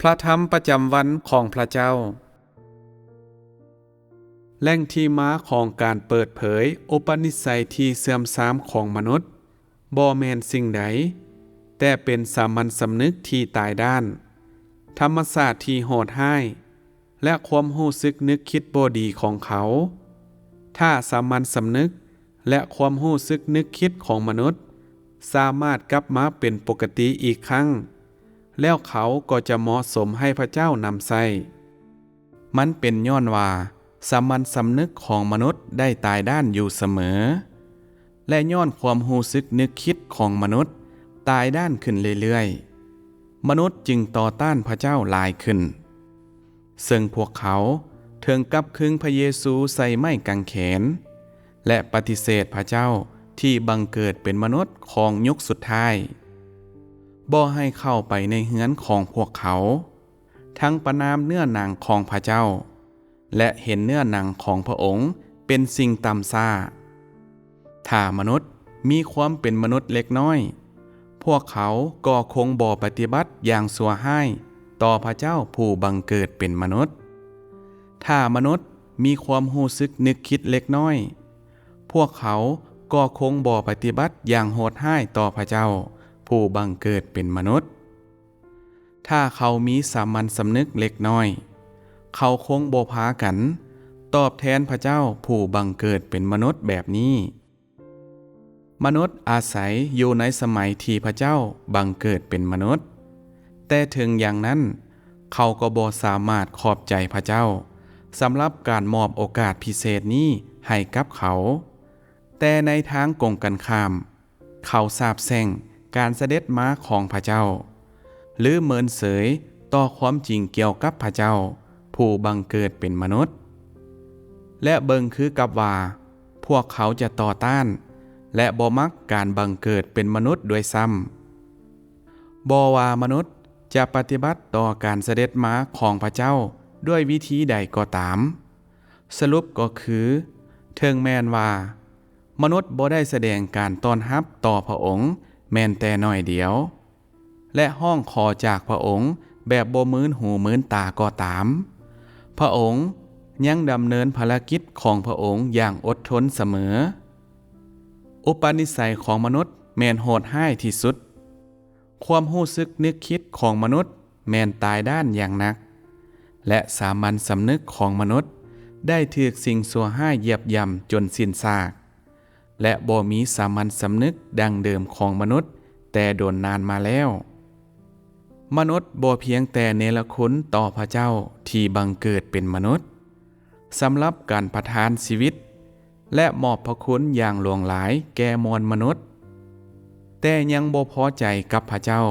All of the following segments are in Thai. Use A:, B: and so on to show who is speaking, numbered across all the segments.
A: พระธรรมประจำวันของพระเจ้าแหล่งที่มาของการเปิดเผยอุปนิสัยที่เสื่อมทรามของมนุษย์บ่แม่นสิ่งใดแต่เป็นสามัญสำนึกที่ตายด้านธรรมศาสตร์ที่โหดร้ายและความรู้สึกนึกคิดบ่ดีของเขาถ้าสามัญสำนึกและความรู้สึกนึกคิดของมนุษย์สามารถกลับมาเป็นปกติอีกครั้งแล้วเขาก็จะเหมาะสมให้พระเจ้านำใช้มันเป็นย้อนว่าสามัญสำนึกของมนุษย์ได้ตายด้านอยู่เสมอและย้อนความรู้สึกนึกคิดของมนุษย์ตายด้านขึ้นเรื่อยๆมนุษย์จึงต่อต้านพระเจ้าหลายขึ้นซึ่งพวกเขาถึงกับขึงพระเยซูใส่ไม้กางเขนและปฏิเสธพระเจ้าที่บังเกิดเป็นมนุษย์ของยุคสุดท้ายบ่ให้เข้าไปในเฮือนของพวกเขาทั้งประนามเนื้อหนังของพระเจ้าและเห็นเนื้อหนังของพระองค์เป็นสิ่งต่ำช้าถ้ามนุษย์มีความเป็นมนุษย์เล็กน้อยพวกเขาก็คงบ่ปฏิบัติอย่างชั่วร้ายต่อพระเจ้าผู้บังเกิดเป็นมนุษย์ถ้ามนุษย์มีความรู้สึกนึกคิดเล็กน้อยพวกเขาก็คงบ่ปฏิบัติอย่างโหดร้ายต่อพระเจ้าผู้บังเกิดเป็นมนุษย์ถ้าเขามีสามัญสำนึกเล็กน้อยเขาคงบ่พากันตอบแทนพระเจ้าผู้บังเกิดเป็นมนุษย์แบบนี้มนุษย์อาศัยอยู่ในสมัยที่พระเจ้าบังเกิดเป็นมนุษย์แต่ถึงอย่างนั้นเขาก็บ่สามารถขอบใจพระเจ้าสำหรับการมอบโอกาสพิเศษนี้ให้กับเขาแต่ในทางกงกันข้ามเขาสาปแช่งการเสด็จมาของพระเจ้าหรือเมินเสยต่อความจริงเกี่ยวกับพระเจ้าผู้บังเกิดเป็นมนุษย์และเบิ่งคือกับว่าพวกเขาจะต่อต้านและบ่มักการบังเกิดเป็นมนุษย์ด้วยซ้ำบ่ว่ามนุษย์จะปฏิบัติต่อการเสด็จมาของพระเจ้าด้วยวิธีใดก็ตามสรุปก็คือถึงแม้นว่ามนุษย์บ่ได้แสดงการต้อนรับต่อพระองค์แม้นแต่น้อยเดียวและห้องขอจากพระองค์แบบบ่มื้นหูมื้นตาก็ตามพระองค์ยังดำเนินภารกิจของพระองค์อย่างอดทนเสมออุปนิสัยของมนุษย์แม่นโหดร้ายที่สุดความรู้สึกนึกคิดของมนุษย์แม่นตายด้านอย่างหนักและสามัญสำนึกของมนุษย์ได้ถูกสิ่งชั่วร้ายเหยียบย่ำจนสิ้นซากและบ่มีสามัญสำนึกดังเดิมของมนุษย์แต่โดนนานมาแล้วมนุษย์บ่เพียงแต่เนรคุณต่อพระเจ้าที่บังเกิดเป็นมนุษย์สำหรับการประทานชีวิตและมอบพระคุณอย่างหลวงหลายแก่มวลมนุษย์แต่ยังบ่พอใจกับพระเจ้า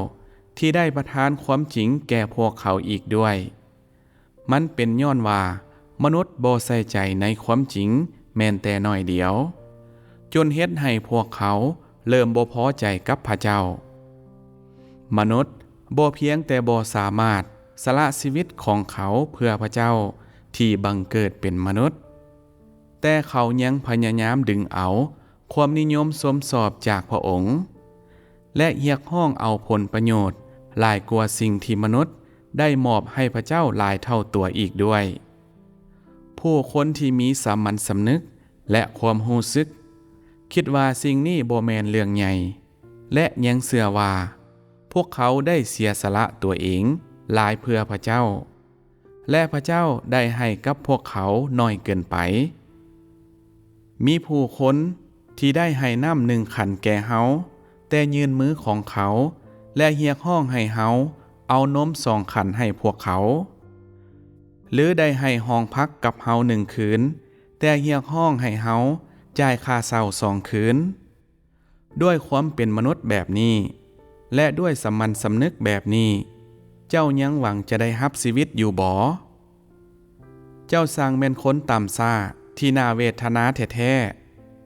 A: ที่ได้ประทานความจริงแก่พวกเขาอีกด้วยมันเป็นย้อนว่ามนุษย์บ่ใส่ใจในความจริงแม้แต่น้อยเดียวจนเฮ็ดให้พวกเขาเริ่มบ่พอใจกับพระเจ้ามนุษย์บ่เพียงแต่บ่สามารถสละชีวิตของเขาเพื่อพระเจ้าที่บังเกิดเป็นมนุษย์แต่เขายังพยายามดึงเอาความนิยมสมสอบจากพระองค์และเรียกร้องเอาผลประโยชน์หลายกว่าสิ่งที่มนุษย์ได้มอบให้พระเจ้าหลายเท่าตัวอีกด้วยผู้คนที่มีสามัญสำนึกและความรู้สึกคิดว่าสิ่งนี้บ่แม่นเรื่องใหญ่และยังเชื่อว่าพวกเขาได้เสียสละตัวเองหลายเพื่อพระเจ้าและพระเจ้าได้ให้กับพวกเขาน้อยเกินไปมีผู้คนที่ได้ให้น้ำ1 ขันแก่เฮาแต่ยืนมือของเขาและเรียกร้องให้เฮาเอานม2 ขันให้พวกเขาหรือได้ให้ห้องพักกับเฮา1 คืนแต่เรียกร้องให้เฮาจ่ายค่าเช่า2 คืนด้วยความเป็นมนุษย์แบบนี้และด้วยสามัญสำนึกแบบนี้เจ้ายังหวังจะได้รับชีวิตอยู่บ่เจ้าสร้างแม่นคนต่ำช้าที่น่าเวทนาแท้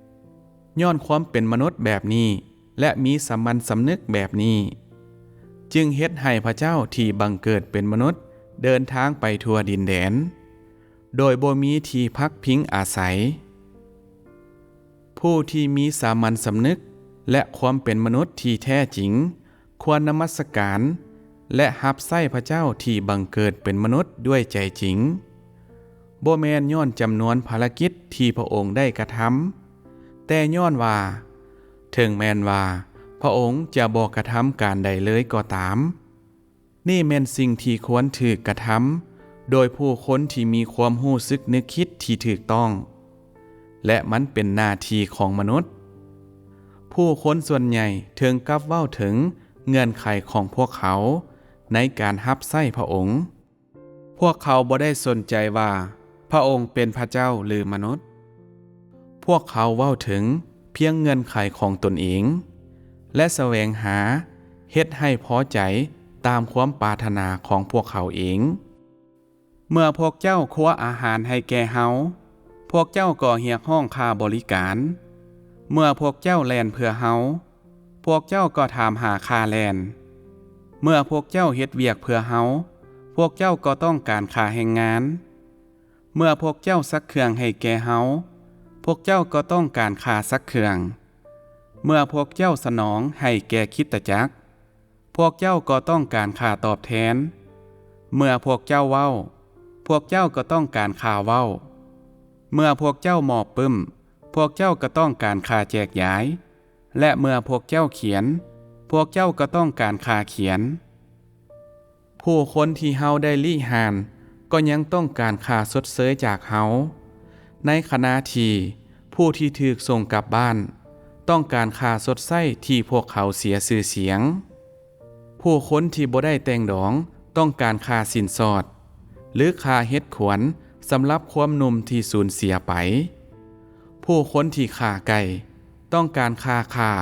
A: ๆย้อนความเป็นมนุษย์แบบนี้และมีสามัญสำนึกแบบนี้จึงเฮ็ดให้พระเจ้าที่บังเกิดเป็นมนุษย์เดินทางไปทั่วดินแดนโดยบ่มีที่พักพิงอาศัยผู้ที่มีสามัญสำนึกและความเป็นมนุษย์ที่แท้จริงควรนมัสการ และรับใช้พระเจ้าที่บังเกิดเป็นมนุษย์ด้วยใจจริงบ่แม่นย้อนจำนวนภารกิจที่พระองค์ได้กระทำแต่ย้อนว่าถึงแม้นว่าพระองค์จะบ่กระทำการใดเลยก็ตามนี่แม่นสิ่งที่ควรถูกกระทำโดยผู้คนที่มีความรู้สึกนึกคิดที่ถูกต้องและมันเป็นหน้าที่ของมนุษย์ผู้คนส่วนใหญ่ถึงกับเว้าถึงเงื่อนไขของพวกเขาในการรับใช้พระองค์พวกเขาบ่ได้สนใจว่าพระองค์เป็นพระเจ้าหรือมนุษย์พวกเขาเว้าถึงเพียงเงื่อนไขของตนเองและแสวงหาเฮ็ดให้พอใจตามความปรารถนาของพวกเขาเองเมื่อพวกเจ้าคว้าอาหารให้แก่เฮาพวกเจ้าก็เรียกร้องค่าบริการเมื่อพวกเจ้าแล่นเพื่อเฮาพวกเจ้าก็ถามหาค่าแล่นเมื่อพวกเจ้าเฮ็ดเวียกเพื่อเฮาพวกเจ้าก็ต้องการค่าแรงงานเมื่อพวกเจ้าซักเครื่องให้แก่เฮาพวกเจ้าก็ต้องการค่าซักเครื่องเมื่อพวกเจ้าสนองให้แก่คริสตจักรพวกเจ้าก็ต้องการค่าตอบแทนเมื่อพวกเจ้าเว้าพวกเจ้าก็ต้องการค่าเว้าเมื่อพวกเจ้ามอบปึ้มพวกเจ้าก็ต้องการค่าแจกย้ายและเมื่อพวกเจ้าเขียนพวกเจ้าก็ต้องการค่าเขียนผู้คนที่เฮาได้ลี่หานก็ยังต้องการค่าสดเสยจากเฮาในขณะที่ผู้ที่ถูกส่งกลับบ้านต้องการค่าสดใสที่พวกเขาเสียชื่อเสียงผู้คนที่บ่ได้แต่งดองต้องการค่าสินสอดหรือค่าเฮ็ดขวัญสำหรับความหนุ่มที่สูญเสียไปผู้คนที่ฆ่าไก่ต้องการค่า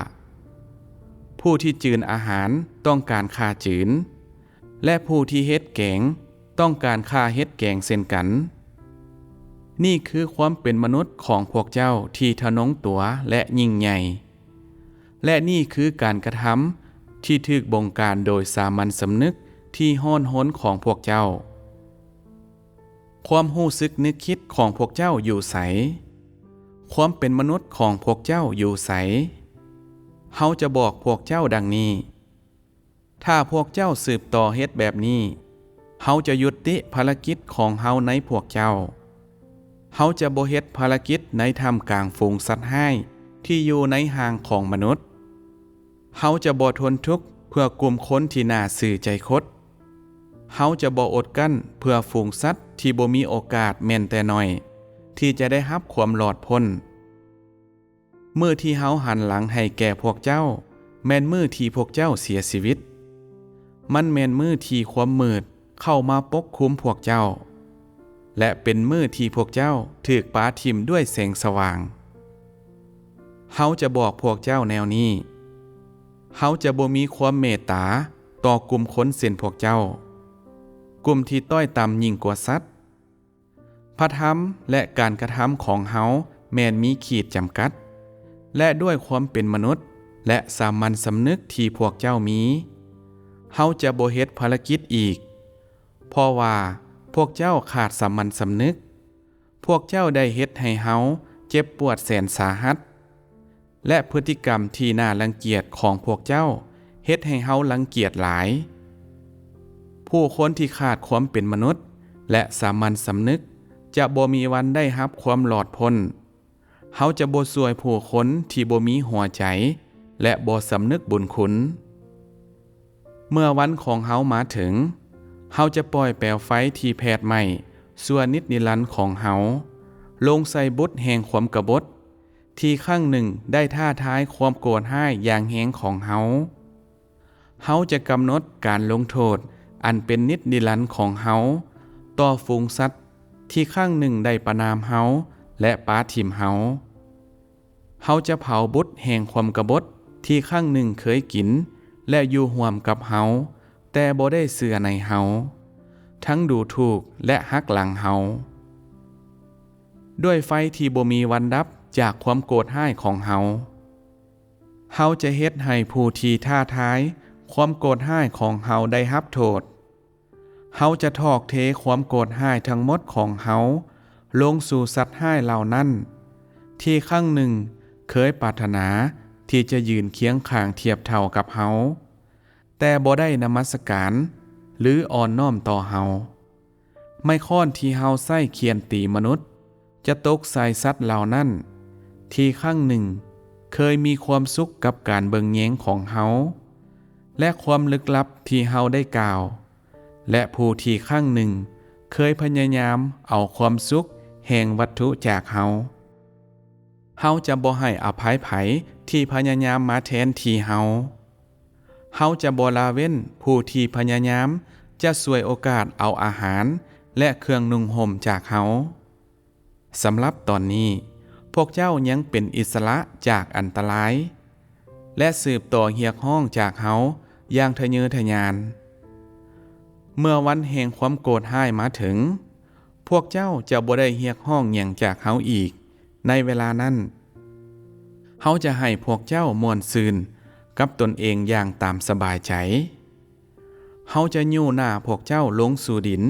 A: ผู้ที่จืนอาหารต้องการค่าจืนและผู้ที่เฮ็ดแกงต้องการค่าเฮ็ดแกงเช่นกันนี่คือความเป็นมนุษย์ของพวกเจ้าที่ทะนงตัวและยิ่งใหญ่และนี่คือการกระทำที่ถูกบงการโดยสามัญสำนึกที่ห้อนห้นของพวกเจ้าความรู้สึกนึกคิดของพวกเจ้าอยู่ไสความเป็นมนุษย์ของพวกเจ้าอยู่ไสเฮาจะบอกพวกเจ้าดังนี้ถ้าพวกเจ้าสืบต่อเฮ็ดแบบนี้เฮาจะยุติภารกิจของเฮาในพวกเจ้าเฮาจะบ่เฮ็ดภารกิจในท่ามกลางฝูงสัตว์ร้ายที่อยู่ในห่างของมนุษย์เฮาจะบ่ทนทุกข์เพื่อกลุ่มคนที่น่าซื่อใจคดเฮาจะบ่อดกั้นเพื่อฝูงสัตว์ที่บ่มีโอกาสแม้นแต่น้อยที่จะได้รับความหลอดพ้นมื้อที่เฮาหันหลังให้แก่พวกเจ้าแม่นมื้อที่พวกเจ้าเสียชีวิตมันแม่นมื้อที่ความมืดเข้ามาปกคลุมพวกเจ้าและเป็นมื้อที่พวกเจ้าถูกปาทิ่มด้วยแสงสว่างเฮาจะบอกพวกเจ้าแนวนี้เฮาจะบ่มีความเมตตาต่อกลุ่มคนเช่นพวกเจ้ากลุ่มที่ต้อยต่ำยิ่งกว่าสัตว์พระธรรมและการกระทำของเฮาแม้นมีขีดจำกัดและด้วยความเป็นมนุษย์และสามัญสำนึกที่พวกเจ้ามีเฮาจะบ่เฮ็ดภารกิจอีกเพราะว่าพวกเจ้าขาดสามัญสำนึกพวกเจ้าได้เฮ็ดให้เฮาเจ็บปวดแสนสาหัสและพฤติกรรมที่น่ารังเกียจของพวกเจ้าเฮ็ดให้เฮารังเกียจหลายผู้คนที่ขาดความเป็นมนุษย์และสามัญสำนึกจะบ่มีวันได้รับความหลอดพ้นเฮาจะบ่ช่วยผู้คนที่บ่มีหัวใจและบ่สำนึกบุญคุณเมื่อวันของเฮามาถึงเฮาจะปล่อยแปลวไฟที่แผดไหม้ส่วนนิจนิรันดร์ของเฮาลงใส่บุตรแห่งความกบฏที่ครั้งหนึ่งได้ท่าทายความโกรธร้ายอย่างแหงของเฮาเฮาจะกำหนดการลงโทษอันเป็นนิจนิรันดร์ของเฮาต่อฝูงสัตว์ที่ครั้งหนึ่งได้ประณามเฮาและปาทิ่มเฮาเฮาจะเผาบุตรแห่งความกบฏที่ครั้งหนึ่งเคยกินและอยู่ร่วมกับเฮาแต่บ่ได้เชื่อในเฮาทั้งดูถูกและหักหลังเฮาด้วยไฟที่บ่มีวันดับจากความโกรธร้ายของเฮาเฮาจะเฮ็ดให้ผู้ที่ท้าทายความโกรธร้ายของเฮาได้รับโทษเฮาจะทอกเทความโกรธร้ายทั้งหมดของเฮาลงสู่สัตว์ร้ายเหล่านั้นที่ครั้งหนึ่งเคยปรารถนาที่จะยืนเคียงข้างเทียบเท่ากับเฮาแต่บ่ได้นมัสการ หรืออ่อนน้อมต่อเฮาไม้ค้อนที่เฮาใช้เคียนตีมนุษย์จะตกใส่สัตว์เหล่านั้นที่ครั้งหนึ่งเคยมีความสุขกับการเบิ่งแยงของเฮาและความลึกลับที่เฮาได้กล่าวและผู้ที่ครั้งหนึ่งเคยพยายามเอาความสุขแห่งวัตถุจากเฮาจะบ่ให้อภัยไผที่พยายามมาแทนที่เฮาจะบ่ละเว้นผู้ที่พยายามจะช่วยโอกาสเอาอาหารและเครื่องนุ่งห่มจากเฮาสำหรับตอนนี้พวกเจ้ายังเป็นอิสระจากอันตรายและสืบต่อเฮียกห้องจากเฮาอย่างทะเยอทะยานเมื่อวันแห่งความโกรธห้ายมาถึงพวกเจ้าจะบ่ได้เฮียกห้องหยังจากเฮาอีกในเวลานั้นเฮาจะให้พวกเจ้าม่วนซื่นกับตนเองอย่างตามสบายใจเฮาจะยู่หน้าพวกเจ้าลงสู่ดิน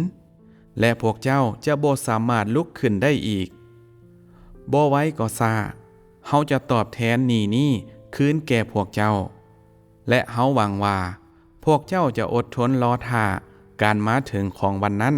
A: และพวกเจ้าจะบ่สามารถลุกขึ้นได้อีกบ่ไว้ก็ซ่าเฮาจะตอบแทนหนี้คืนแก่พวกเจ้าและเฮาหวังว่าพวกเจ้าจะอดทนรอท่าการมาถึงของวันนั้น